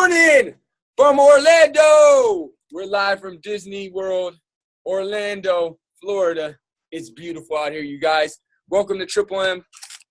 morning from Orlando. We're live from Disney World, Orlando, Florida. It's beautiful out here, you guys. Welcome to Triple M.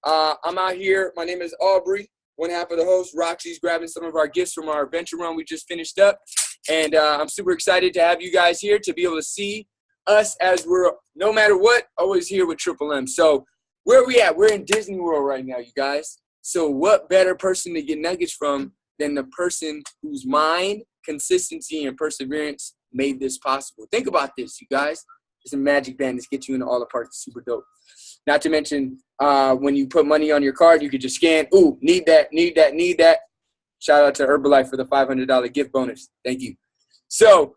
I'm out here. My name is Aubrey, one half of the host. Roxy's grabbing some of our gifts from our adventure run we just finished up. And I'm super excited to have you guys here to be able to see us as we're, no matter what, always here with Triple M. So where are we at? We're in Disney World right now, you guys. So what better person to get nuggets from than the person whose mind, consistency, and perseverance made this possible? Think about this, you guys. It's a magic band that gets you into all the parts. It's super dope. Not to mention, when you put money on your card, you could just scan. Ooh, need that, need that, need that. Shout out to Herbalife for the $500 gift bonus. Thank you. So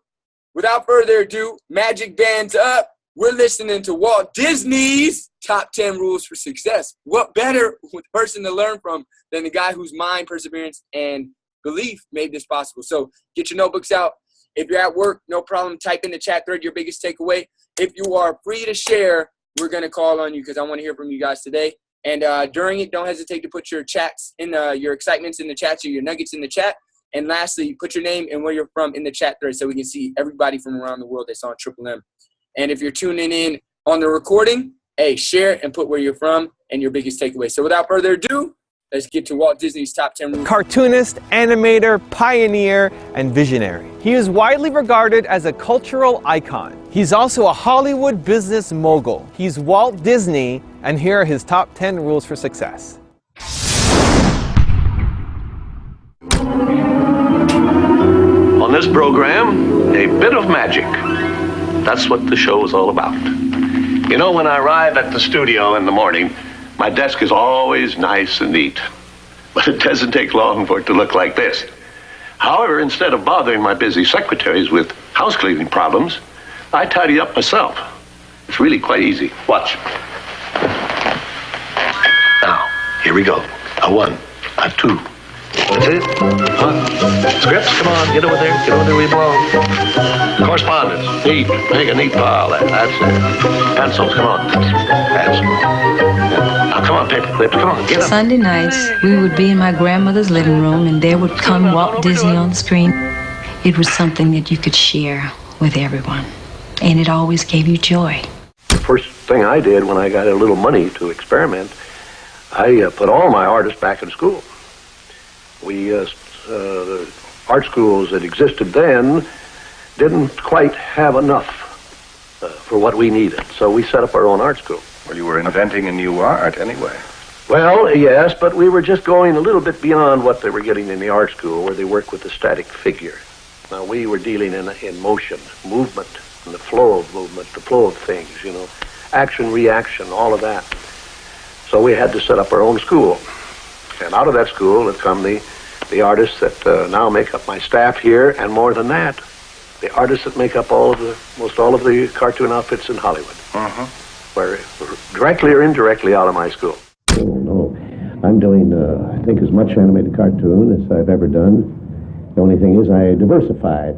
without further ado, magic bands up. We're listening to Walt Disney's Top 10 Rules for Success. What better person to learn from than the guy whose mind, perseverance, and belief made this possible? So get your notebooks out. If you're at work, no problem. Type in the chat thread your biggest takeaway. If you are free to share, we're going to call on you because I want to hear from you guys today. And during it, don't hesitate to put your chats in, your excitements in the chats or your nuggets in the chat. And lastly, put your name and where you're from in the chat thread so we can see everybody from around the world that's on Triple M. And if you're tuning in on the recording, hey, share and put where you're from and your biggest takeaway. So without further ado, let's get to Walt Disney's Top 10 Rules. Cartoonist, animator, pioneer, and visionary. He is widely regarded as a cultural icon. He's also a Hollywood business mogul. He's Walt Disney, and here are his top 10 rules for success. On this program, a bit of magic. That's what the show is all about. You know, when I arrive at the studio in the morning, my desk is always nice and neat. But it doesn't take long for it to look like this. However, instead of bothering my busy secretaries with house cleaning problems, I tidy up myself. It's really quite easy. Watch. Now, here we go. A 1, a 2. That's it. Scripts, come on, get over there where you belong. Correspondence, neat, make a neat pile. That's it. Pencils, come on. That's it. Now, come on, paper clips, come on, get up. Sunday nights, we would be in my grandmother's living room, and there would come Walt Disney on the screen. It was something that you could share with everyone, and it always gave you joy. The first thing I did when I got a little money to experiment, I put all my artists back in school. The art schools that existed then didn't quite have enough for what we needed, so we set up our own art school. Well, you were inventing a new art anyway. Well, yes, but we were just going a little bit beyond what they were getting in the art school, where they work with the static figure. Now, we were dealing in motion, movement, and the flow of movement, the flow of things, you know, action, reaction, all of that. So we had to set up our own school. And out of that school had come the artists that now make up my staff here, and more than that, the artists that make up most all of the cartoon outfits in Hollywood. Were directly or indirectly out of my school. No, I'm doing, I think, as much animated cartoon as I've ever done. The only thing is I diversified.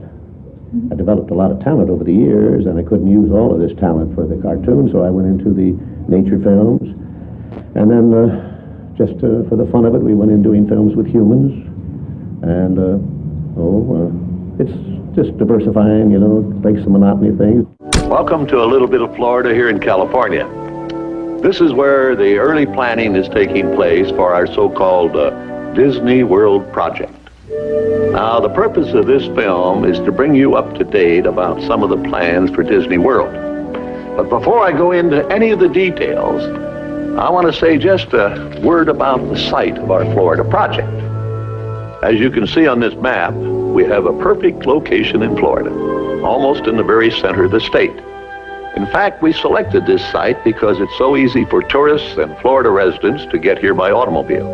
I developed a lot of talent over the years, and I couldn't use all of this talent for the cartoon, so I went into the nature films. And then, just for the fun of it, we went in doing films with humans. And, it's just diversifying, you know, breaks the monotony of things. Welcome to a little bit of Florida here in California. This is where the early planning is taking place for our so-called Disney World project. Now, the purpose of this film is to bring you up to date about some of the plans for Disney World. But before I go into any of the details, I want to say just a word about the site of our Florida project. As you can see on this map, we have a perfect location in Florida, almost in the very center of the state. In fact, we selected this site because it's so easy for tourists and Florida residents to get here by automobile.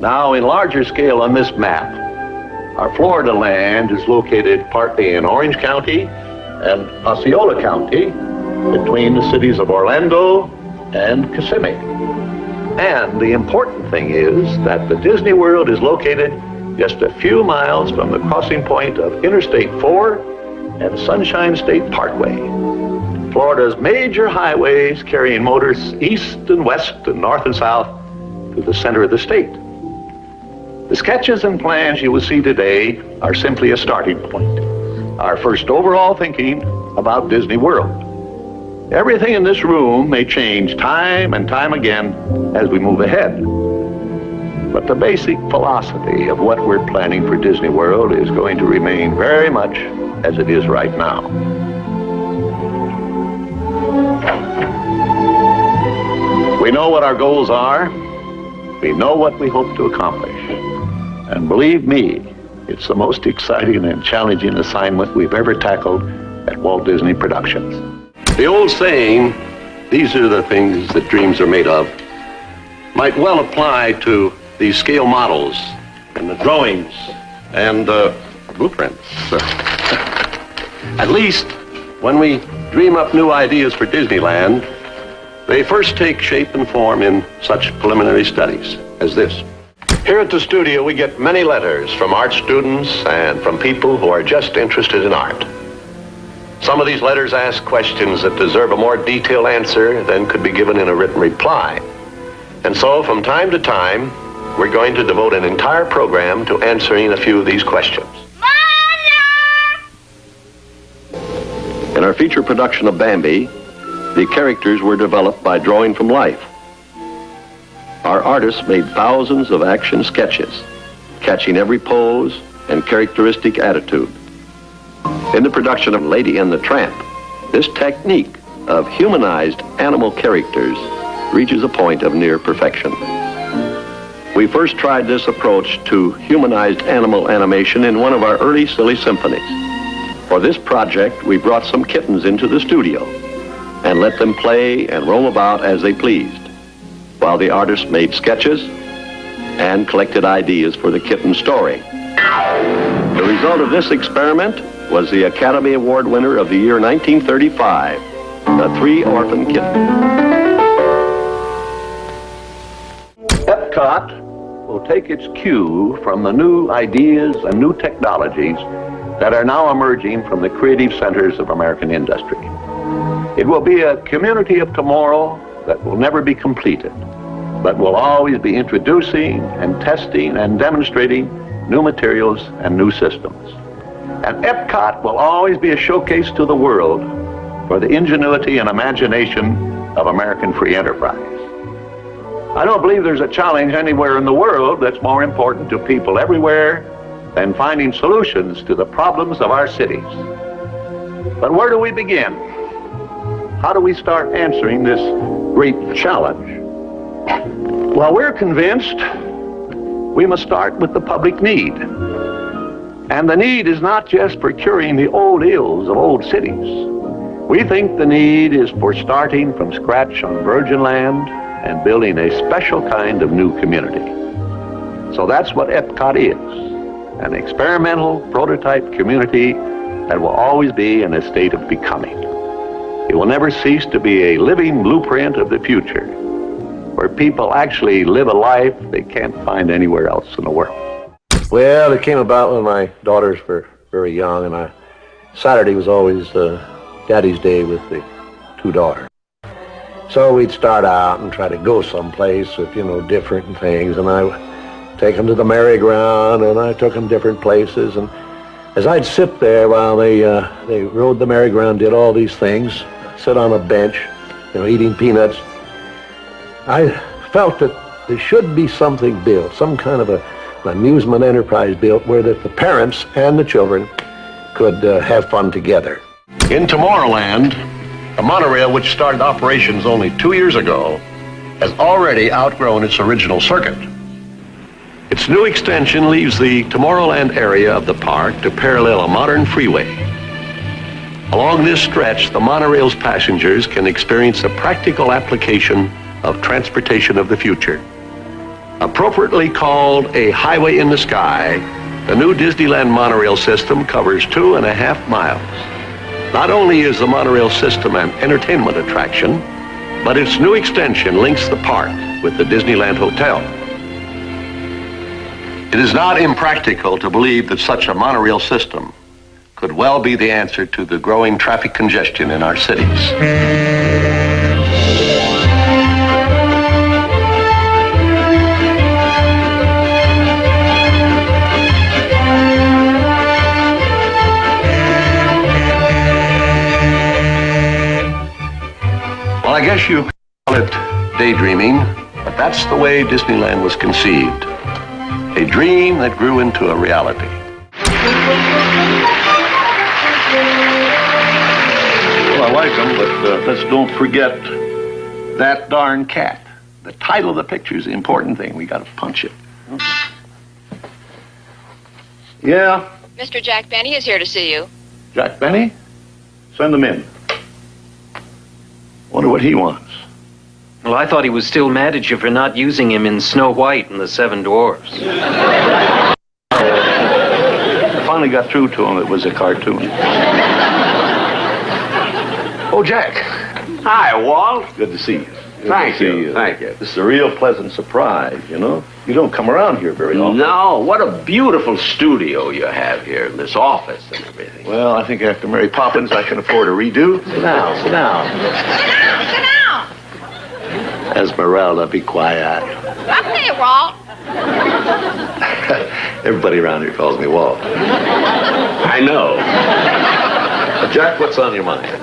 Now, in larger scale on this map, our Florida land is located partly in Orange County and Osceola County, between the cities of Orlando and Kissimmee. And the important thing is that the Disney World is located just a few miles from the crossing point of Interstate 4 and Sunshine State Parkway. Florida's major highways carrying motors east and west and north and south to the center of the state. The sketches and plans you will see today are simply a starting point, our first overall thinking about Disney World. Everything in this room may change time and time again as we move ahead. But the basic philosophy of what we're planning for Disney World is going to remain very much as it is right now. We know what our goals are. We know what we hope to accomplish. And believe me, it's the most exciting and challenging assignment we've ever tackled at Walt Disney Productions. The old saying, "These are the things that dreams are made of," might well apply to these scale models and the drawings and blueprints. At least when we dream up new ideas for Disneyland, they first take shape and form in such preliminary studies as this. Here at the studio, we get many letters from art students and from people who are just interested in art. Some of these letters ask questions that deserve a more detailed answer than could be given in a written reply. And so, from time to time, we're going to devote an entire program to answering a few of these questions. In our feature production of Bambi, the characters were developed by drawing from life. Our artists made thousands of action sketches, catching every pose and characteristic attitude. In the production of Lady and the Tramp, this technique of humanized animal characters reaches a point of near perfection. We first tried this approach to humanized animal animation in one of our early silly symphonies. For this project, we brought some kittens into the studio and let them play and roam about as they pleased, while the artists made sketches and collected ideas for the kitten story. The result of this experiment was the Academy Award winner of the year 1935, The Three Orphan Kittens. Epcot will take its cue from the new ideas and new technologies that are now emerging from the creative centers of American industry. It will be a community of tomorrow that will never be completed, but will always be introducing and testing and demonstrating new materials and new systems. And Epcot will always be a showcase to the world for the ingenuity and imagination of American free enterprise. I don't believe there's a challenge anywhere in the world that's more important to people everywhere than finding solutions to the problems of our cities. But where do we begin? How do we start answering this great challenge? Well, we're convinced we must start with the public need. And the need is not just for curing the old ills of old cities. We think the need is for starting from scratch on virgin land and building a special kind of new community. So that's what Epcot is, an experimental prototype community that will always be in a state of becoming. It will never cease to be a living blueprint of the future, where people actually live a life they can't find anywhere else in the world. Well, it came about when my daughters were very young, and Saturday was always Daddy's Day with the two daughters. So we'd start out and try to go someplace with, different things, and I would take them to the merry-go-round, and I took them different places, and as I'd sit there while they rode the merry-go-round, did all these things, sit on a bench, eating peanuts, I felt that there should be something built, some kind of an amusement enterprise built where that the parents and the children could have fun together. In Tomorrowland, a monorail which started operations only 2 years ago has already outgrown its original circuit. Its new extension leaves the Tomorrowland area of the park to parallel a modern freeway. Along this stretch, the monorail's passengers can experience a practical application of transportation of the future. Appropriately called a highway in the sky, the new Disneyland monorail system covers 2.5 miles. Not only is the monorail system an entertainment attraction, but its new extension links the park with the Disneyland Hotel. It is not impractical to believe that such a monorail system could well be the answer to the growing traffic congestion in our cities. daydreaming, but that's the way Disneyland was conceived. A dream that grew into a reality. Well, I like them, but let's don't forget that darn cat. The title of the picture is the important thing. We got to punch it. Yeah? Mr. Jack Benny is here to see you. Jack Benny? Send him in. Wonder what he wants. Well, I thought he was still mad at you for not using him in Snow White and the Seven Dwarfs. I finally got through to him. It was a cartoon. Oh, Jack. Hi, Walt. Good to see you. Thank you. Thank you. This is a real pleasant surprise, you know? You don't come around here very often. No, what a beautiful studio you have here in this office and everything. Well, I think after Mary Poppins, I can afford a redo. Sit down, sit down. Sit down. Esmeralda, be quiet. Okay, Walt. Everybody around here calls me Walt. I know. Jack, what's on your mind?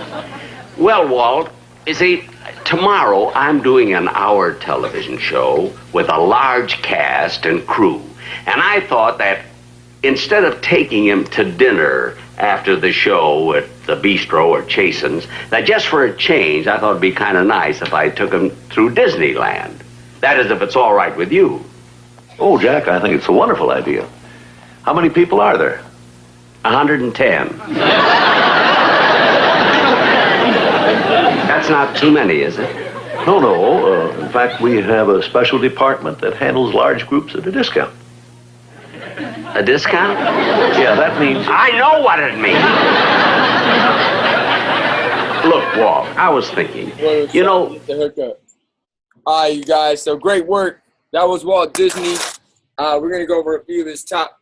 Well, Walt, you see, tomorrow I'm doing an hour television show with a large cast and crew. And I thought that instead of taking him to dinner after the show at the bistro or Chasen's, that just for a change, I thought it'd be kind of nice if I took him through Disneyland. That is, if it's all right with you. Oh, Jack, I think it's a wonderful idea. How many people are there? 110. That's not too many, is it? No. In fact, we have a special department that handles large groups at a discount. A discount? Yeah, that means... I know what it means. Look, Walt, I was thinking, you know... The hookup. All right, you guys, so great work. That was Walt Disney. We're going to go over a few of his top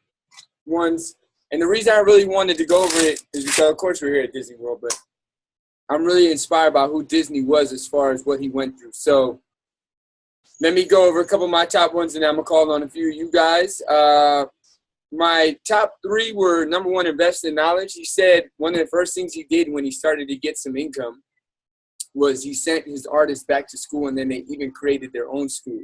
ones. And the reason I really wanted to go over it is because, of course, we're here at Disney World, but I'm really inspired by who Disney was as far as what he went through. So let me go over a couple of my top ones, and then I'm going to call on a few of you guys. My top three were, number one, invest in knowledge. He said one of the first things he did when he started to get some income was he sent his artists back to school, and then they even created their own school.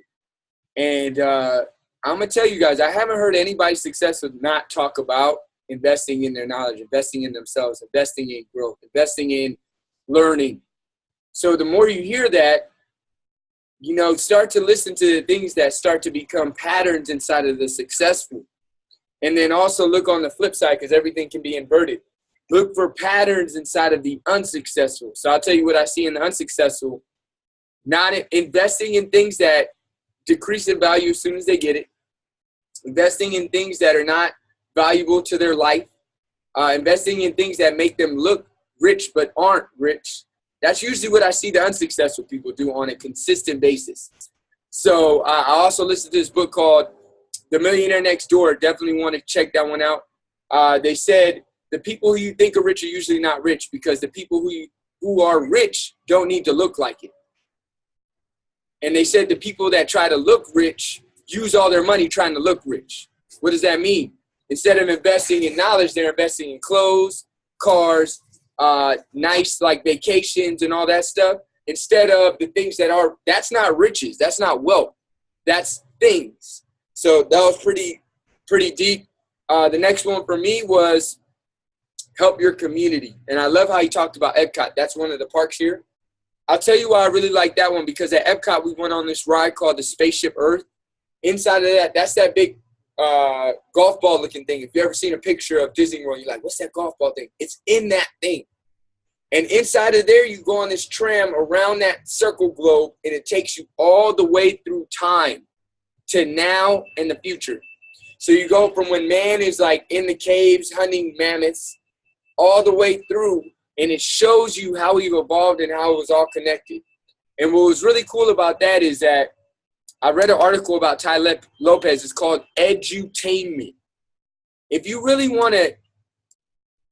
And I'm going to tell you guys, I haven't heard anybody successful not talk about investing in their knowledge, investing in themselves, investing in growth, investing in learning. So the more you hear that, you know, start to listen to the things that start to become patterns inside of the successful. And then also look on the flip side, because everything can be inverted. Look for patterns inside of the unsuccessful. So I'll tell you what I see in the unsuccessful. Not investing in things that decrease in value as soon as they get it. Investing in things that are not valuable to their life. Investing in things that make them look rich but aren't rich. That's usually what I see the unsuccessful people do on a consistent basis. So I also listened to this book called The Millionaire Next Door. Definitely want to check that one out. They said the people who you think are rich are usually not rich, because the people who are rich don't need to look like it. And they said the people that try to look rich use all their money trying to look rich. What does that mean? Instead of investing in knowledge, they're investing in clothes, cars, nice like vacations and all that stuff, instead of the things that's not riches, that's not wealth, that's things. So that was pretty deep. The next one for me was help your community. And I love how he talked about Epcot. That's one of the parks here. I'll tell you why I really like that one, because at Epcot we went on this ride called the Spaceship Earth. Inside of that, that's that big golf ball looking thing. If you ever seen a picture of Disney World, you're like, what's that golf ball thing? It's in that thing. And inside of there, you go on this tram around that circle globe, and it takes you all the way through time to now and the future. So you go from when man is like in the caves hunting mammoths all the way through, and it shows you how we've evolved and how it was all connected. And what was really cool about that is that I read an article about Ty Lopez. It's called Edutainment. If you really want to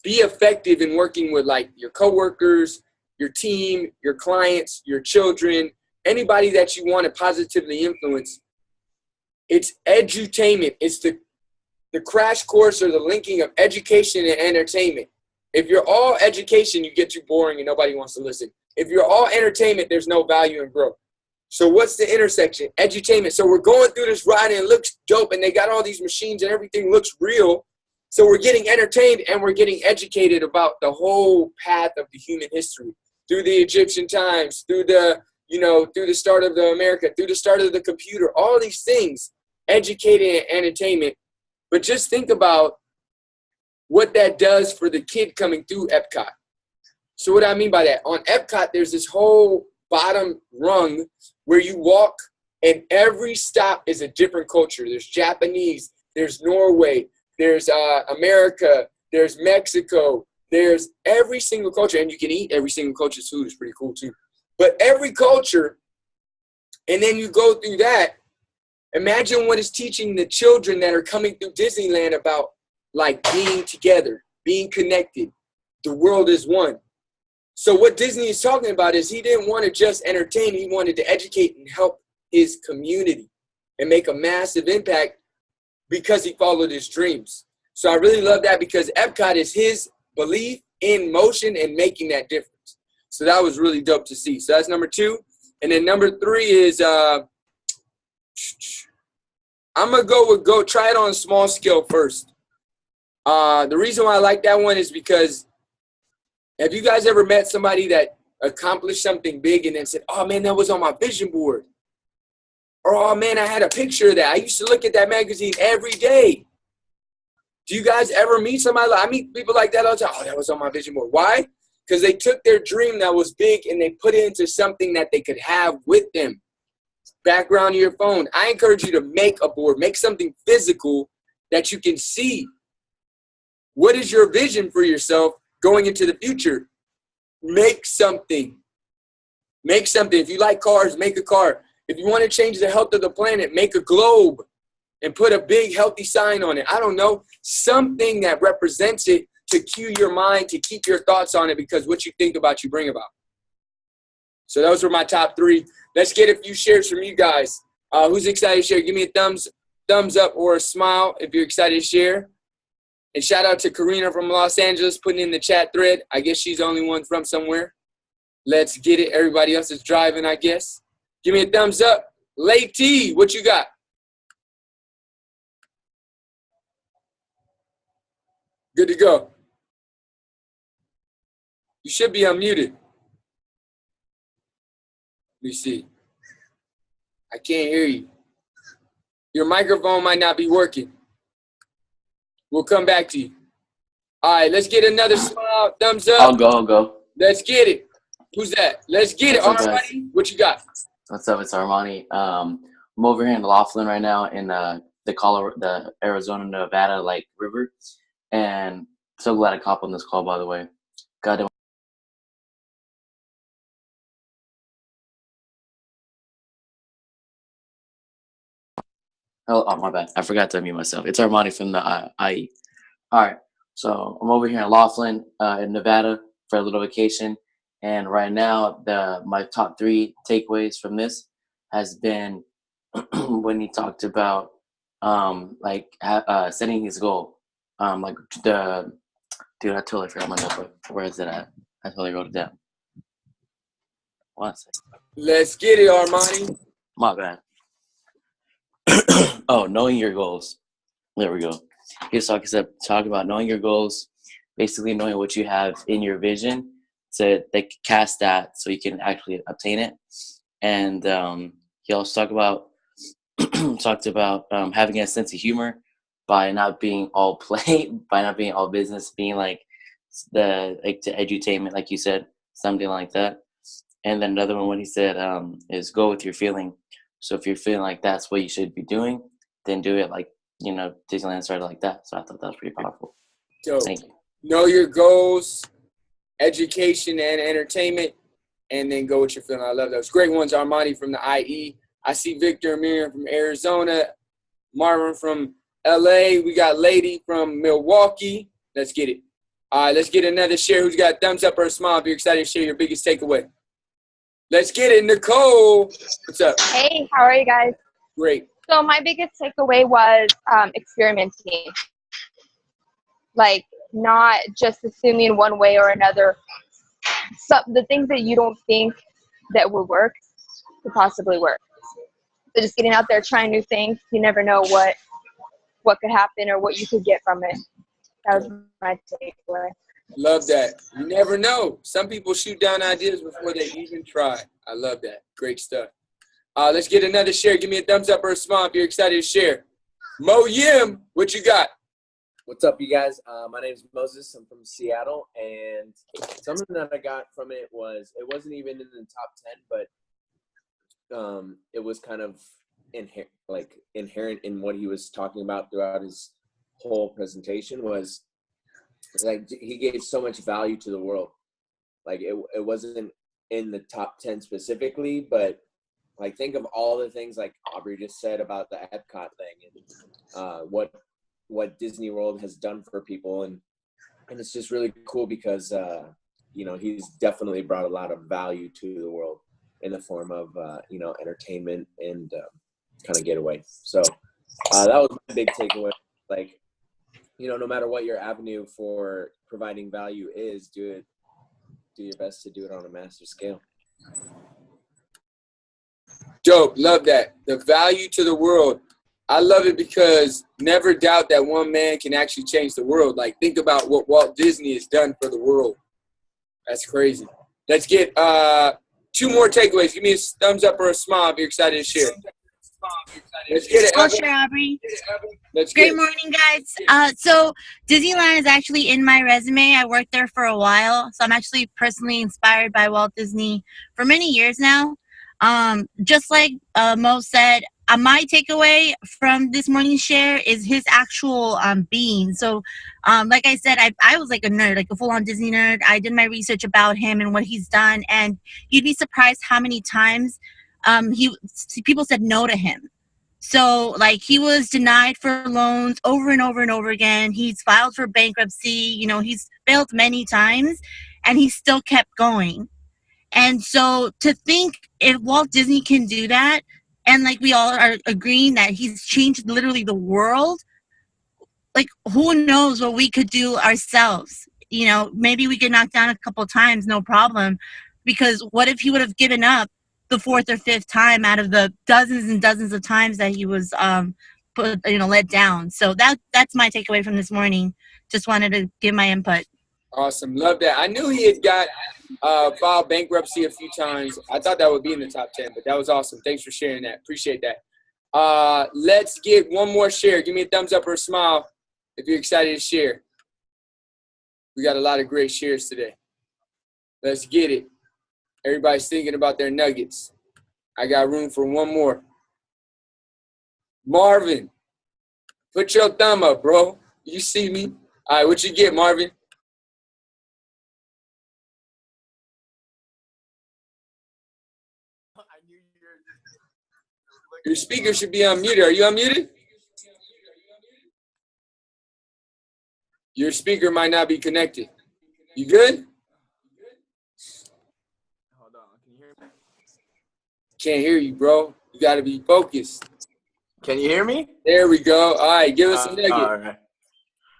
be effective in working with like your coworkers, your team, your clients, your children, anybody that you want to positively influence, it's edutainment. It's the crash course or the linking of education and entertainment. If you're all education, you get too boring and nobody wants to listen. If you're all entertainment, there's no value in growth. So what's the intersection? Edutainment. So we're going through this ride and it looks dope and they got all these machines and everything looks real. So we're getting entertained and we're getting educated about the whole path of the human history through the Egyptian times, through the, through the start of the America, through the start of the computer, all these things, educating and entertainment. But just think about what that does for the kid coming through Epcot. So what I mean by that, on Epcot, there's this whole bottom rung where you walk and every stop is a different culture. There's Japanese, there's Norway, there's America, there's Mexico, there's every single culture, and you can eat every single culture's food. It's pretty cool too. But every culture, and then you go through that, imagine what it's teaching the children that are coming through Disneyland about like being together, being connected. The world is one. So what Disney is talking about is he didn't want to just entertain, he wanted to educate and help his community and make a massive impact because he followed his dreams. So I really love that because Epcot is his belief in motion and making that difference. So that was really dope to see. So that's number 2. And then number 3 is, I'm going to go try it on a small scale first. The reason why I like that one is because have you guys ever met somebody that accomplished something big and then said, oh man, that was on my vision board? Or, oh man, I had a picture of that. I used to look at that magazine every day. Do you guys ever meet somebody? I meet people like that all the time. Oh, that was on my vision board. Why? Because they took their dream that was big and they put it into something that they could have with them. Background of your phone. I encourage you to make a board. Make something physical that you can see. What is your vision for yourself going into the future? Make something. Make something. If you like cars, make a car. If you want to change the health of the planet, make a globe and put a big healthy sign on it. I don't know, something that represents it to cue your mind, to keep your thoughts on it, because what you think about, you bring about. So those were my top 3. Let's get a few shares from you guys. Who's excited to share? Give me a thumbs up or a smile if you're excited to share. And shout out to Karina from Los Angeles putting in the chat thread. I guess she's the only one from somewhere. Let's get it. Everybody else is driving, I guess. Give me a thumbs up. Lady, what you got? Good to go. You should be unmuted. Let me see. I can't hear you. Your microphone might not be working. We'll come back to you. All right, let's get another smile. Thumbs up. I'll go. Let's get it. Who's that? Let's get it. Armani, what you got? What's up? It's Armani. I'm over here in Laughlin right now in the Arizona, Nevada, river. And so glad I caught on this call, by the way. God. Oh, my bad. I forgot to unmute myself. It's Armani from the IE. All right. So I'm over here in Laughlin, in Nevada for a little vacation. And right now, my top 3 takeaways from this has been when he talked about setting his goal. Dude, I totally forgot my notebook. Where is it at? I totally wrote it down. 1 second. Let's get it, Armani. My bad. Oh, knowing your goals. There we go. He's talking about knowing your goals, basically knowing what you have in your vision, so they can cast that so you can actually obtain it. And he also talked about having a sense of humor by not being all play, by not being all business, being to edutainment, like you said, something like that. And then another one, when he said is go with your feeling. So if you're feeling like that's what you should be doing, then do it Disneyland started like that. So I thought that was pretty powerful. Dope. Thank you. Know your goals, education and entertainment, and then go with your feeling. I love those. Great ones, Armani from the IE. I see Victor and Miriam from Arizona, Marvin from LA. We got Lady from Milwaukee. Let's get it. All right, let's get another share. Who's got a thumbs up or a smile if you're excited to share your biggest takeaway? Let's get it. Nicole, what's up? Hey, how are you guys? Great. So my biggest takeaway was experimenting. Not just assuming one way or another. The things that you don't think that will work, could possibly work. So just getting out there, trying new things, you never know what could happen or what you could get from it. That was my takeaway. Love that. You never know. Some people shoot down ideas before they even try. I love that. Great stuff. Let's get another share. Give me a thumbs up or a smile if you're excited to share. Mo Yim, what you got? What's up, you guys? My name is Moses. I'm from Seattle, and something that I got from it was, it wasn't even in the top 10, but it was kind of inherent in what he was talking about throughout his whole presentation. Was like he gave so much value to the world. Like it wasn't in the top 10 specifically, but like think of all the things like Aubrey just said about the Epcot thing and what Disney World has done for people, and it's just really cool because he's definitely brought a lot of value to the world in the form of entertainment and kind of getaway. So that was my big takeaway. Like, no matter what your avenue for providing value is, do your best to do it on a massive scale. Dope. Love that. The value to the world. I love it because never doubt that one man can actually change the world. Like, think about what Walt Disney has done for the world. That's crazy. Let's get 2 more takeaways. Give me a thumbs up or a smile if you're excited to share. Let's get it. I'll share, Aubrey. Let's get Great morning, guys. So Disneyland is actually in my resume. I worked there for a while, so I'm actually personally inspired by Walt Disney for many years now. Just like Mo said, my takeaway from this morning's share is his actual being. So, like I said, I was like a nerd, like a full-on Disney nerd. I did my research about him and what he's done, and you'd be surprised how many times people said no to him. So, like, he was denied for loans over and over and over again. He's filed for bankruptcy. He's failed many times, and he still kept going. And so to think if Walt Disney can do that, and like we all are agreeing that he's changed literally the world, like who knows what we could do ourselves. Maybe we could knock down a couple times, no problem. Because what if he would have given up the 4th or 5th time out of the dozens and dozens of times that he was let down? So that's my takeaway from this morning. Just wanted to give my input. Awesome. Love that. I knew he had got filed bankruptcy a few times. I thought that would be in the top 10, but that was awesome. Thanks for sharing that. Appreciate that. Let's get one more share. Give me a thumbs up or a smile if you're excited to share. We got a lot of great shares today. Let's get it. Everybody's thinking about their nuggets. I got room for one more. Marvin, put your thumb up, bro. You see me? All right, what you get, Marvin? Your speaker should be unmuted. Are you unmuted? Your speaker might not be connected. You good? Hold on. Can you hear me? Can't hear you, bro. You got to be focused. Can you hear me? There we go. All right, give us a nugget.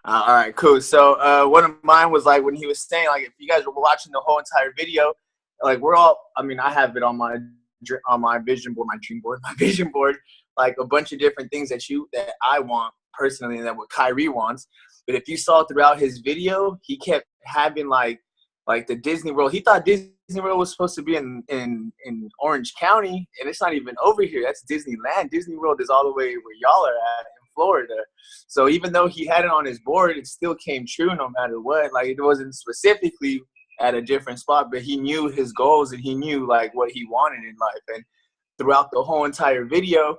All right, cool. So one of mine was like when he was saying, like, if you guys were watching the whole entire video, like I have it on my vision board, my vision board, like a bunch of different things that I want personally, and that what Kyrie wants. But if you saw throughout his video, he kept having like the Disney World. He thought Disney World was supposed to be in Orange County, and it's not even over here. That's Disneyland. Disney World is all the way where y'all are at in Florida. So even though he had it on his board, it still came true no matter what. Like, it wasn't specifically at a different spot, but he knew his goals and he knew like what he wanted in life. And throughout the whole entire video,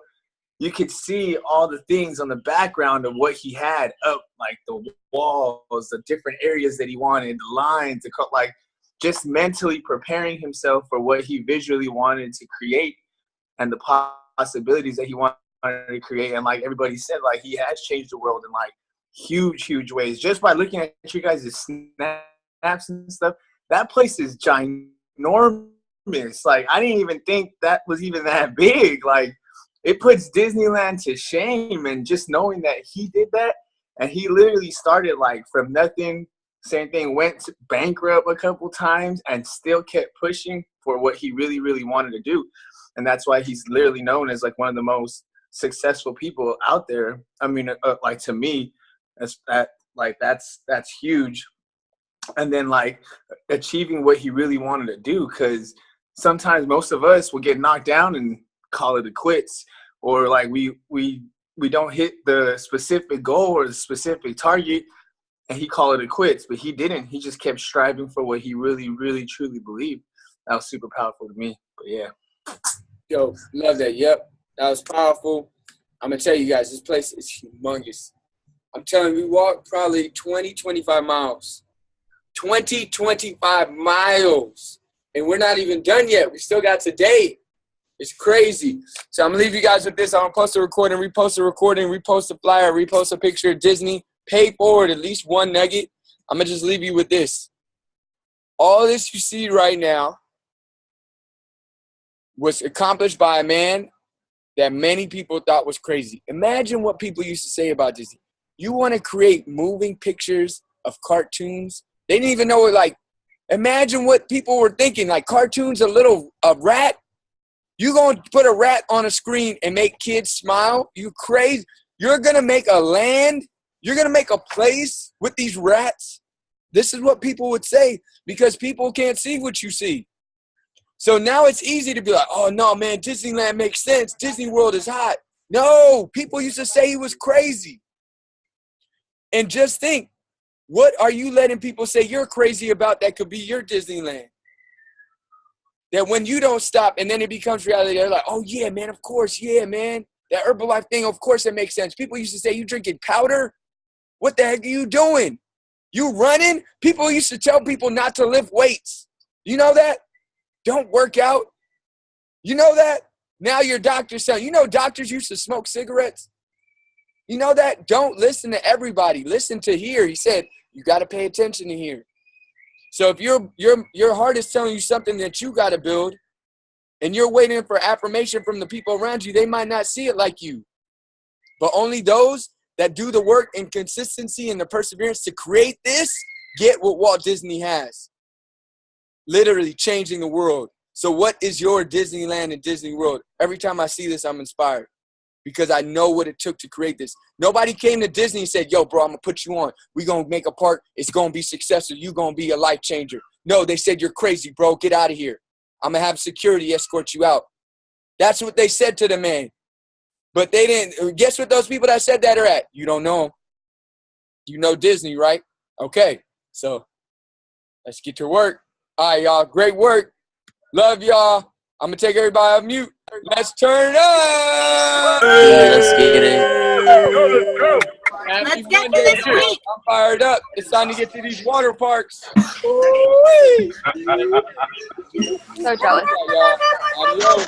you could see all the things on the background of what he had up, like the walls, the different areas that he wanted, the lines, like just mentally preparing himself for what he visually wanted to create and the possibilities that he wanted to create. And like everybody said, like he has changed the world in like huge ways. Just by looking at you guys' snaps and stuff, that place is ginormous. Like I didn't even think that was even that big. Like it puts Disneyland to shame, and just knowing that he did that, and he literally started like from nothing, same thing, went bankrupt a couple times and still kept pushing for what he really wanted to do. and that's why he's literally known as like one of the most successful people out there. I mean, like to me, that's huge. And then like achieving what he really wanted to do, because sometimes most of us will get knocked down and call it a quits, or like we don't hit the specific goal or the specific target, and he called it a quits. But he didn't. He just kept striving for what he really, really, truly believed. That was super powerful to me. But yeah. Yo, love that. Yep, that was powerful. I'm gonna tell you guys, this place is humongous. I'm telling you, we walked probably 20, 25 miles. 20, 25 miles. And we're not even done yet. We still got today. It's crazy. So I'm going to leave you guys with this. I'm going to post a recording, repost a flyer, repost a picture of Disney. Pay forward at least one nugget. I'm going to just leave you with this. All this you see right now was accomplished by a man that many people thought was crazy. Imagine what people used to say about Disney. You want to create moving pictures of cartoons? They didn't even know it. Like, imagine what people were thinking. Like, cartoons, a rat. You going to put a rat on a screen and make kids smile? You crazy? You're going to make a land? You're going to make a place with these rats? This is what people would say, because people can't see what you see. So now it's easy to be like, oh, no, man, Disneyland makes sense. Disney World is hot. No, people used to say he was crazy. And just think, what are you letting people say you're crazy about that could be your Disneyland? That when you don't stop and then it becomes reality, they're like, oh, yeah, man, of course. Yeah, man. That Herbalife thing, of course it makes sense. People used to say, you drinking powder? What the heck are you doing? You running? People used to tell people not to lift weights. You know that? Don't work out. You know that? Now your doctor's telling you, doctors used to smoke cigarettes. You know that? Don't listen to everybody. Listen to here. He said, you got to pay attention to here. So if your heart is telling you something that you got to build, and you're waiting for affirmation from the people around you, they might not see it like you. But only those that do the work and consistency and the perseverance to create this get what Walt Disney has. Literally changing the world. So what is your Disneyland and Disney World? Every time I see this, I'm inspired, because I know what it took to create this. Nobody came to Disney and said, yo, bro, I'm going to put you on. We're going to make a park. It's going to be successful. You're going to be a life changer. No, they said, you're crazy, bro. Get out of here. I'm going to have security escort you out. That's what they said to the man. But they didn't. Guess what those people that said that are at? You don't know them. You know Disney, right? Okay, so let's get to work. All right, y'all. Great work. Love y'all. I'm going to take everybody off mute. Let's turn it up. Yeah, let's get it. Happy Let's get Monday, this y'all. week. I'm fired up. It's time to get to these water parks. So jealous. All right, y'all. Adios.